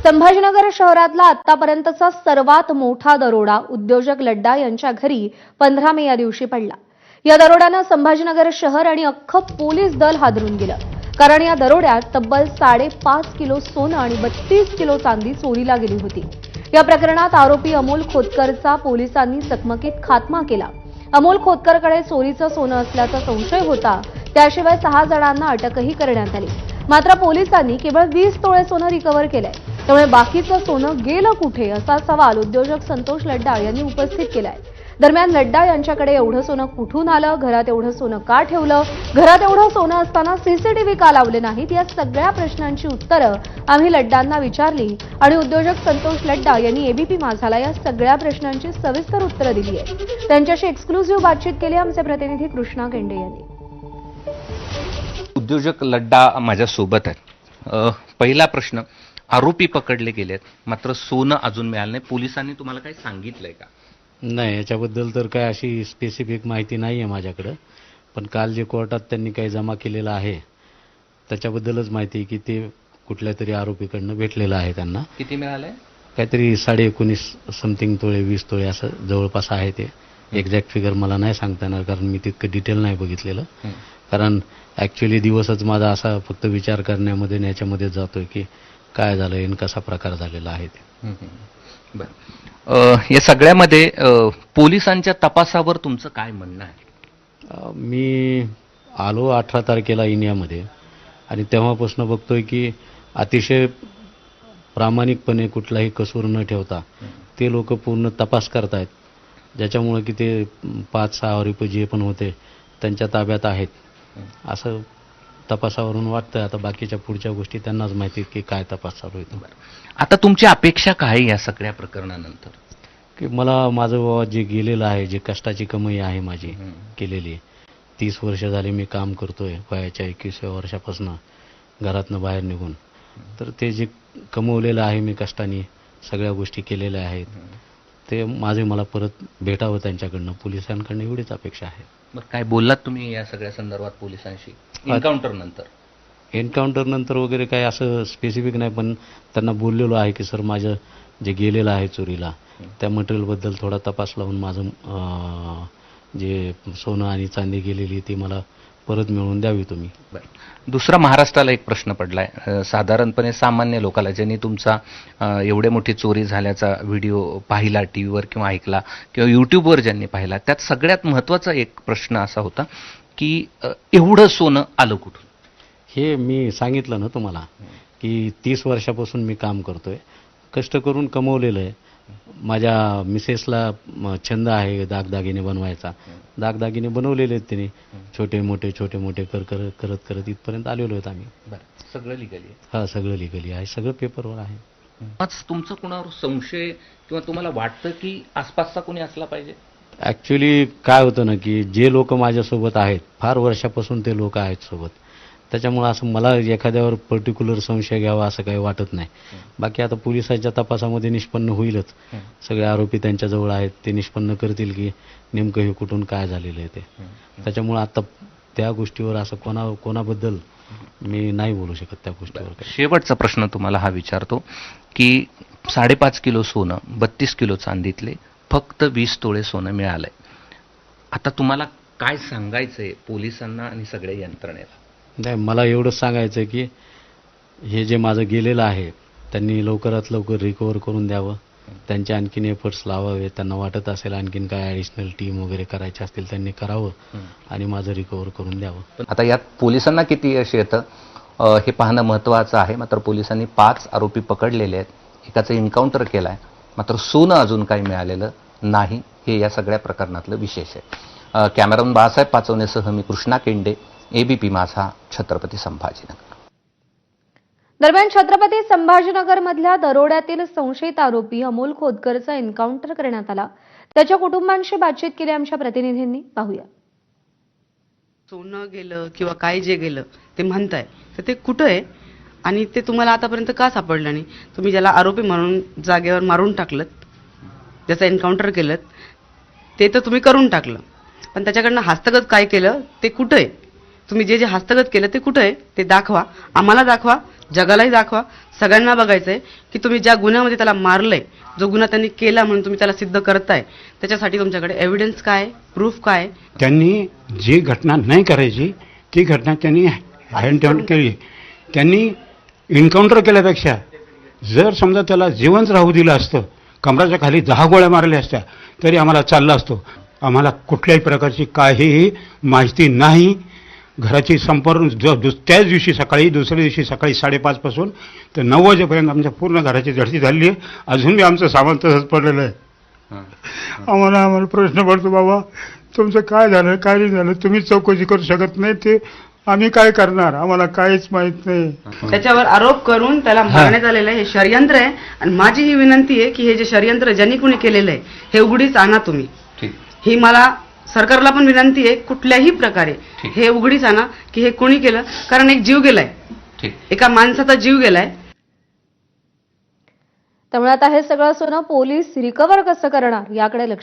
संभाजीनगर शहरातला आतापर्यंतचा सर्वात मोठा दरोडा उद्योजक लड्डा यांच्या घरी 15 मे या दिवशी पडला। या दरोड्यानं संभाजीनगर शहर आणि अख्खं पोलीस दल हादरून गेलं, कारण या दरोड्यात तब्बल 5.5 किलो सोनं आणि 32 किलो चांदी चोरीला गेली होती। या प्रकरणात आरोपी अमोल खोतकरचा पोलिसांनी चकमकीत खात्मा केला। अमोल खोतकरकडे चोरीचं सोनं असल्याचा संशय होता, त्याशिवाय 6 जणांना अटकही करण्यात आली। मात्र पोलिसांनी केवळ 20 तोळे सोनं रिकव्हर केलंय, त्यामुळे बाकीचं सोनं गेलं कुठे असा सवाल उद्योजक संतोष लड्डा यांनी उपस्थित केलाय। दरम्यान लड्डा यांच्याकडे एवढं सोनं कुठून आलं, घरात एवढं सोनं का ठेवलं, घरात एवढं सोनं असताना सीसीटीव्ही का लावले नाहीत, या सगळ्या प्रश्नांची उत्तरं आम्ही लड्डांना विचारली आणि उद्योजक संतोष लड्डा यांनी एबीपी माझाला या सगळ्या प्रश्नांची सविस्तर उत्तरं दिली आहेत। त्यांच्याशी एक्सक्लुझिव्ह बातचीत केली आमचे प्रतिनिधी कृष्णा केंडे यांनी। उद्योजक लड्डा माझ्यासोबत आहेत। पहिला प्रश्न, आरोपी पकडले गेलेत मात्र सोनं अजून मिळालं नाही, पोलिसांनी तुम्हाला काही सांगितलंय का? नाही, याच्याबद्दल तर काय अशी स्पेसिफिक माहिती नाही आहे माझ्याकडं, पण काल जे कोर्टात त्यांनी काही जमा केलेलं आहे त्याच्याबद्दलच माहिती आहे की ते कुठल्या तरी आरोपीकडनं भेटलेलं आहे त्यांना। किती मिळालंय? काहीतरी 19.5 समथिंग तोळे 20 तोळे असं जवळपास आहे ते। एक्झॅक्ट फिगर मला नाही सांगता येणार, कारण मी तितकं डिटेल नाही बघितलेलं, कारण ॲक्च्युली दिवसच माझा असा फक्त विचार करण्यामध्ये आणि याच्यामध्ये जातोय की काय झालं आणि कसा प्रकार झालेला आहे ते। बरं, या सगळ्यामध्ये पोलिसांच्या तपासावर तुमचं काय म्हणणं आहे? मी आलो 18 तारखेला इंडियामध्ये आणि तेव्हापासून बघतोय की अतिशय प्रामाणिकपणे कुठलाही कसूर न ठेवता ते लोक पूर्ण तपास करतायत, ज्याच्यामुळे की ते 5-6 आरोपी जे पण होते त्यांच्या ताब्यात आहेत असं तपासावरून वाटतंय। आता बाकीच्या पुढच्या गोष्टी त्यांनाच माहिती की काय तपास चालू आहे। आता तुमची अपेक्षा काय या सगळ्या प्रकरणानंतर? की मला माझं बाबा जे गेलेलं आहे, जे कष्टाची कमाई आहे माझी केलेली, 30 वर्ष झाली मी काम करतोय, वयाच्या 21व्या वर्षापासून घरातनं बाहेर निघून, तर ते जे कमवलेलं आहे मी कष्टाने सगळ्या गोष्टी केलेल्या आहेत ते माझे मला परत भेटावं त्यांच्याकडनं, पोलिसांकडनं, एवढीच अपेक्षा आहे। बरं, काय बोललात तुम्ही या सगळ्या संदर्भात पोलिसांशी एन्काउंटर नंतर? एन्काउंटर नंतर वगैरे काय असं स्पेसिफिक नाही, पण त्यांना बोललेलो आहे की सर माझं जे गेलेलं आहे चोरीला त्या मटेरियलबद्दल थोडा तपास लावून माझं जे सोनं आणि चांदी गेलेली ती मला परत मिळवून द्यावी तुम्ही। बरं, दुसरा महाराष्ट्राला एक प्रश्न पडलाय, साधारणपणे सामान्य लोकांना ज्यांनी तुमचा एवढे मोठी चोरी झाल्याचा व्हिडिओ पाहिला टीव्हीवर किंवा ऐकला किंवा यूट्यूबवर ज्यांनी पाहिला, त्यात सगळ्यात महत्त्वाचा एक प्रश्न असा होता की एवढं सोनं आलं कुठून? हे मी सांगितलं ना तुम्हाला की 30 वर्षापासून मी काम करतोय, कष्ट करून कमवलेलं आहे। माझ्या मिसेसला छंद आहे दागदागिने बनवायचा, दागदागिने बनवलेले आहेत तिने, छोटे मोठे करत इथपर्यंत आलेलो आहेत आम्ही। बरं, सगळं लिगली आहे? हा, सगळं लिगली आहे, सगळं पेपरवर आहे। आज तुमचा कोणावर संशय किंवा तुम्हाला वाटतं की आसपासचा कोणी असला पाहिजे? ॲक्च्युली काय होतं ना की जे लोक माझ्यासोबत आहेत फार वर्षापासून ते लोक आहेत सोबत, त्याच्यामुळं असं मला एखाद्यावर पर्टिक्युलर संशय घ्यावा असं काही वाटत नाही। बाकी आता पोलिसांच्या तपासामध्ये निष्पन्न होईलच, सगळे आरोपी त्यांच्याजवळ आहेत, ते निष्पन्न करतील की नेमकं हे कुठून काय झालेलं आहे ते। त्याच्यामुळं आता त्या गोष्टीवर असं कोणाबद्दल मी नाही बोलू शकत त्या गोष्टीवर। शेवटचा प्रश्न तुम्हाला हा विचारतो की 5.5 किलो सोनं, 32 किलो चांदीतले फक्त 20 तोळे सोनं मिळालंय, आता तुम्हाला काय सांगायचंय पोलिसांना आणि सगळ्या यंत्रणेला? नाही, मला एवढंच सांगायचं की हे जे माझं गेलेलं आहे त्यांनी लवकरात लवकर रिकवर करून द्यावं, त्यांचे आणखीन एफर्ट्स लावावे, त्यांना वाटत असेल आणखीन काय ॲडिशनल टीम वगैरे करायची असतील त्यांनी करावं आणि माझं रिकवर करून द्यावं। आता यात पोलिसांना किती यश येतं हे पाहणं महत्त्वाचं आहे। मात्र पोलिसांनी 5 आरोपी पकडलेले आहेत, एकाचं एन्काउंटर केलं आहे, मात्र सोनं अजून काही मिळालेलं नाही, हे या सगळ्या प्रकरणातलं विशेष आहे। कॅमेरामन बाळासाहेब पाचवणेसह मी कृष्णा केंडे, एबीपी माझा, छत्रपती संभाजीनगर। दरम्यान छत्रपती संभाजीनगरमधल्या दरोड्यातील संशयित आरोपी अमोल खोतकरचा एन्काउंटर करण्यात आला, त्याच्या कुटुंबांशी बातचीत केली आमच्या प्रतिनिधींनी, पाहूया। सोनं गेलं किंवा काय जे गेलं ते म्हणताय, तर ते कुठं आहे आणि ते तुम्हाला आतापर्यंत का सापडलं नाही? तुम्ही ज्याला आरोपी म्हणून जागेवर मारून टाकलं, ज्याचं एन्काउंटर केलं, ते तर तुम्ही करून टाकलं, पण त्याच्याकडनं हस्तगत काय केलं ते कुठं आहे? तुम्ही जे हस्तगत केलं ते कुठं आहे ते दाखवा, आम्हाला दाखवा, जगालाही दाखवा, सगळ्यांना बघायचंय की तुम्ही ज्या गुन्ह्यामध्ये त्याला मारलंय, जो गुन्हा त्यांनी केला म्हणून तुम्ही त्याला सिद्ध करताय, त्याच्यासाठी तुमच्याकडे एव्हिडन्स काय, प्रूफ काय? त्यांनी जी घटना नाही करायची ती घटना त्यांनी हँड डाऊन केली. त्यांनी एन्काउंटर केल्यापेक्षा जर समजा त्याला जिवंत राहू दिलं असतं, कमराच्या खाली 10 गोळ्या मारल्या असत्या तरी आम्हाला चाललं असतो. आम्हाला कुठल्याही प्रकारची काहीही माहिती नाही. घराची संपूर्ण त्याच दिवशी सकाळी, दुसऱ्या दिवशी सकाळी 5:30 पासून तर 9 वाजेपर्यंत आमच्या पूर्ण घराची झडती झाली आहे. अजून बी आमचं सामान तसंच पडलेलं आहे. आम्हाला प्रश्न पडतो, बाबा तुमचं काय झालं, काय नाही झालं, तुम्ही चौकशी करू शकत नाही, ते आम्ही काय करणार, आम्हाला काहीच माहित नाही. त्याच्यावर आरोप करून त्याला मारण्यात आलेलं आहे, हे षडयंत्र आहे. आणि माझी ही विनंती आहे की हे जे षडयंत्र ज्यांनी कोणी केलेलं आहे हे उघडीस आणा तुम्ही. ठीक. ही मला सरकारला पण विनंती आहे, कुठल्याही प्रकारे ठीक. हे उघडीस आणा की हे कोणी केलं, कारण एक जीव गेलाय, ठीक. एका माणसाचा जीव गेलाय. त्यामुळे आता हे सगळं सोनं पोलीस रिकव्हर कसं करणार याकडे लक्ष